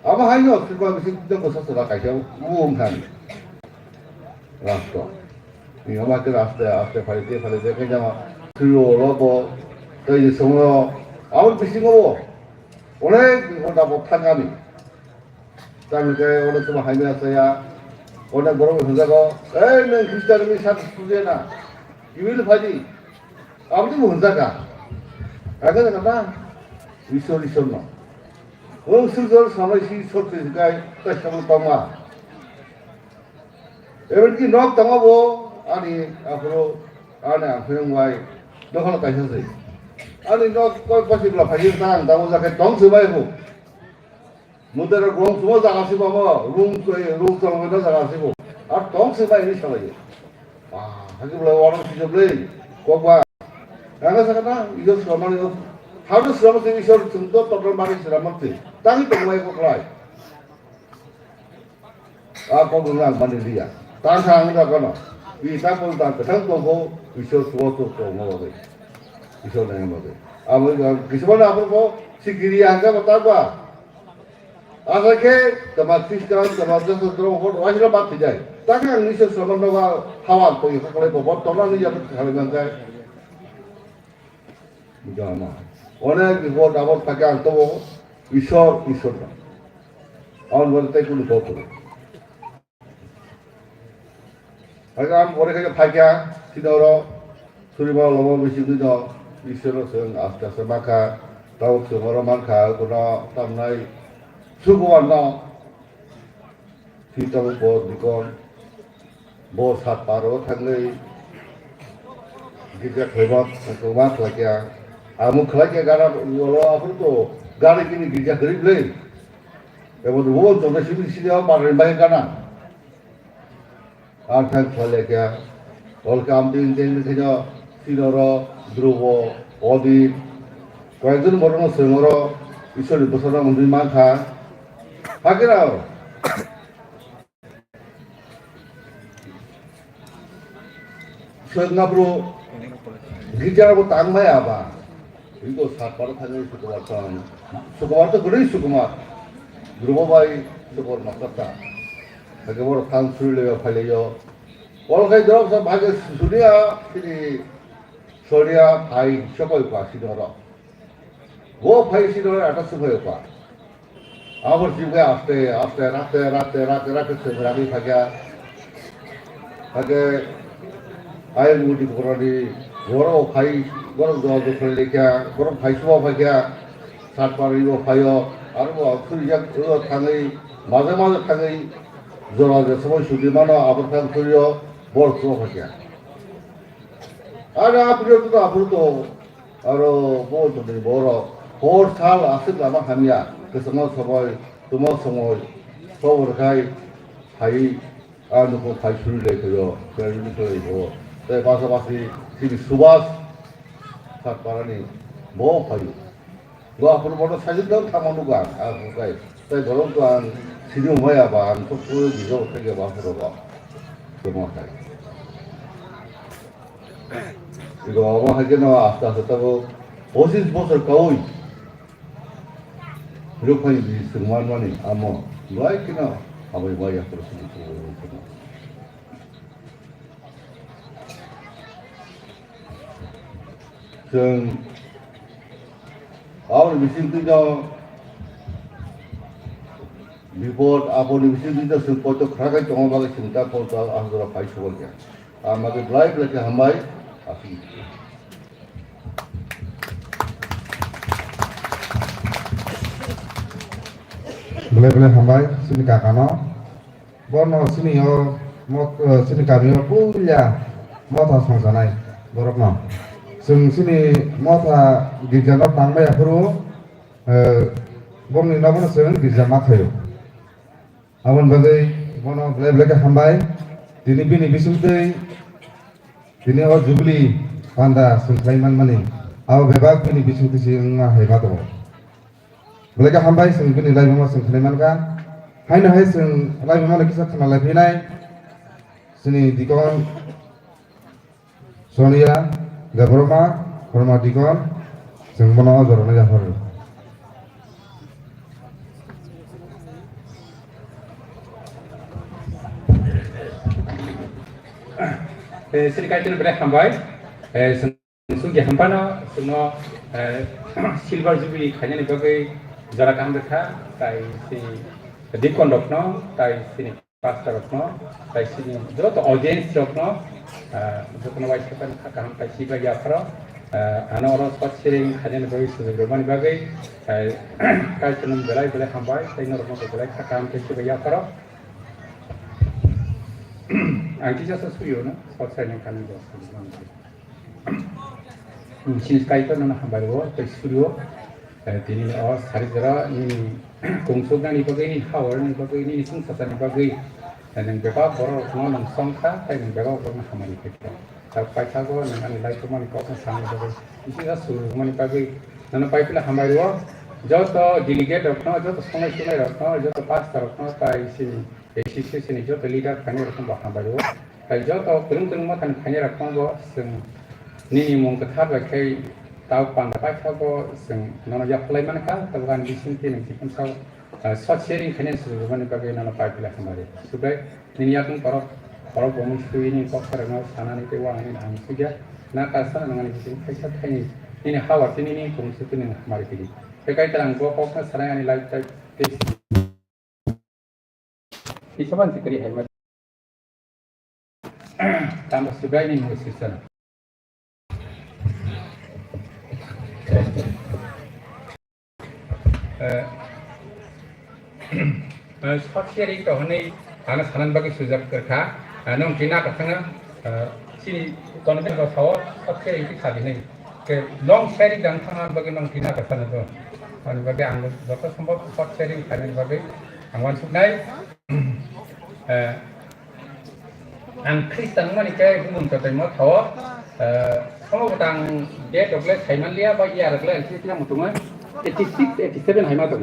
아마 하이노 그거 무슨 거 썼어 가셔 우웅산 라스트 이거 맞게 라스트 팔때 그냥 그로로 뭐 저희 성어 아무 비슷한 거 오늘 그거다 뭐 탄감이 그다음에 오늘 좀 하이노였어야 오늘 뭐라고 혼자고 에이는 그리스도님이 사주제나 이위를 파지 아무도 못 혼자가 아까 나 이소리소노 슬슬 사무실 소트가 다시금 동마 에버기 넉 동하고 아니 앞으로 안에 회원과의 너하나 가셨어요 아니 너 거기서 파기상 당고자게 동스바이고 무대를 공 수모 나가시고 뭐 룸성으로 나가시고 아 동스바이 이셔요 아 하기 불러 와는 지점래 거과 나가서나 이거 서만이 하루 쓰라면 되기 싫어 좀더 떠들 말이 쓰라면 돼 땅이 동마에 거라이 아 거기는 만들이야 땅 상황이라 거나 이 땅볼 땅 그냥 보고 이셔 수고도 또 먹어도 이셔 내는 거도 아무 그시만 앞으로 시기리 한가 못하고 아사케 더마티스간 더마저서 들어오고 와시로 맞지자 땅에 이셔 쓰라면 너가 하와 거기 거기 뭐 떠나는 게 하는 건데 이거 아마 오늘 그거 나보 밖에 안 떠보고 이셔다 아무 것도 떼꾸는 거 없고 아까 오래 그냥 밖에 지도로 소리바 넘어오시고도 이셔로서 앞서서 막아 다음 주로 막아 그러나 담나이 수고한다 뒤쪽은 뭐 사파로 당의 이게 대박 그만 그렇게 아무 그렇게 가라 여러 앞으로도 가르치는 기자 그리블레 여보도 뭐 좀더 시리아 말을 많이 가나 아탄 털레게 올감도 되는 그저 시로로 들어오고 어디 과연 모르는 성으로 이소리 부서라 문들이 많다 하기라 앞으로 기자라고 딱 마야 봐 이거 사파로 타는 수고마도 그래 수고마 누르고바이 수고를 맡았다 그게 뭐로 강수를 내가 팔려요 오늘까지 들어서 마저 수리야 소리야 바이 쇼거일까 시도하러 뭐 바이 시도를 알았을 거일까 아버지 집에 라떼 세브라기 가게 아이고 우리 그러니 뭐라고 바이 뭐라고 도와도 그러니까 뭐라고 바이 수업 하기야 사파를 이거 봐요 아르고 그냥 그거 당의 맞아 당의 저라서 서번 수리만은 아버탕 돌려 뭘 수업 하기야 아니 앞으로도 뭐 좀 뭐라 뭘 아슬라마 함이야 그래서 뭐 서버 서버를 가이 바이 누구 바이 수를 내고요 그래서 이거 때 봐서 TV 수바스 사파라니 뭐 바이 뭐 앞으로 뭐로 사진도 타먹는 그거에 때 그런 또한 지금 뭐야 봐 속도 이거 어떻게 봐 앞으로 봐 그만하게 이거 뭐 하게 나와 앞서서 보실 까오이 그렇게 정말만이 아마 라이크나 아버지 와야 앞으로 쓰고 전 아버지 미신 뜨죠 리포트 아버지 미신 뜨죠 스포트 크라가 정확하게 심다 포트 아무도 바이 수고게 아마도 라이브 이렇게 한 마이 아시 boleh hambai sini kakano bono sini yo mo sini kami yo punya mota songsanai borokno sini mota gijano tangba ya puru bomni nabono sen gijama thayo abon bagai bono boleh hambai dini bini bisumtei dini o jubli panda sungklaiman mani aw bebak bini bisumtei singa hebato boleh hambai sing bini lai mama sing kleman kan haina hai sing lai mama lagi sak kana lai pinai sini dikon sonia gabroma dikon sing mono jorona jafar Sirikaitan berai hambai, sugi hampana, suno silver jubilee kanya ni bagai jarak amberka, tai si dikon rokno, tai sini pastor rokno, tai sini joto audience rokno, joto na white kapan kakam tai si bagai apro, ano orang spot sharing kanya ni bagai sugi bermani bagai, kai tenum berai hambai, tai no rokno berai kakam tai si bagai apro. Angki jasa suyo na, spot sharing kanya jasa. Siniskai itu nana hambai wo, tai suyo. Tini hari jera ini kungsukna ni bagai ni hawar ni bagai ni sungsasa ni bagai dan beba borok no nang songka tai nang beba borok na hamani kita pai thago nang ani lai tumani kok sang bagai isi ga suru mani bagai nana pai pila hamai wo joto delegate rokno joto songai sungai rokno joto pastor rokno tai sini ACC sini joto leader kani rokno ba hamai wo tai joto kurung ma kan kani rokno bo sing ni mong kathap la kai tau pan dapat thago sing nono ya play man ka taban bisin tin tikum sau short sharing khane su man bagai nono pai pila hamare subai ni ya tung parok bomu sui ni kok sarana sana ni te wa ni ang suja na ka sana ngani bisin kaisa thai ni hawa tin ni kum su tin hamare pili kai tarang go kok na sarana ni life type te isaban sikri hai ma tam subai ni mu sisan short sharing to honei ana sanan bagi sujak kerka nong kina katanga sini konben ko sawo short sharing ki sabi nei ke long sharing dang thana bagi nong kina katana to ani bagi ang joto sambhav short sharing kane bagi angwan suknai ang Kristen mani kai bumun to taimo thawo sama batang dia dokle thaiman lia ba ya dokle sini mutunga 86 87 haima to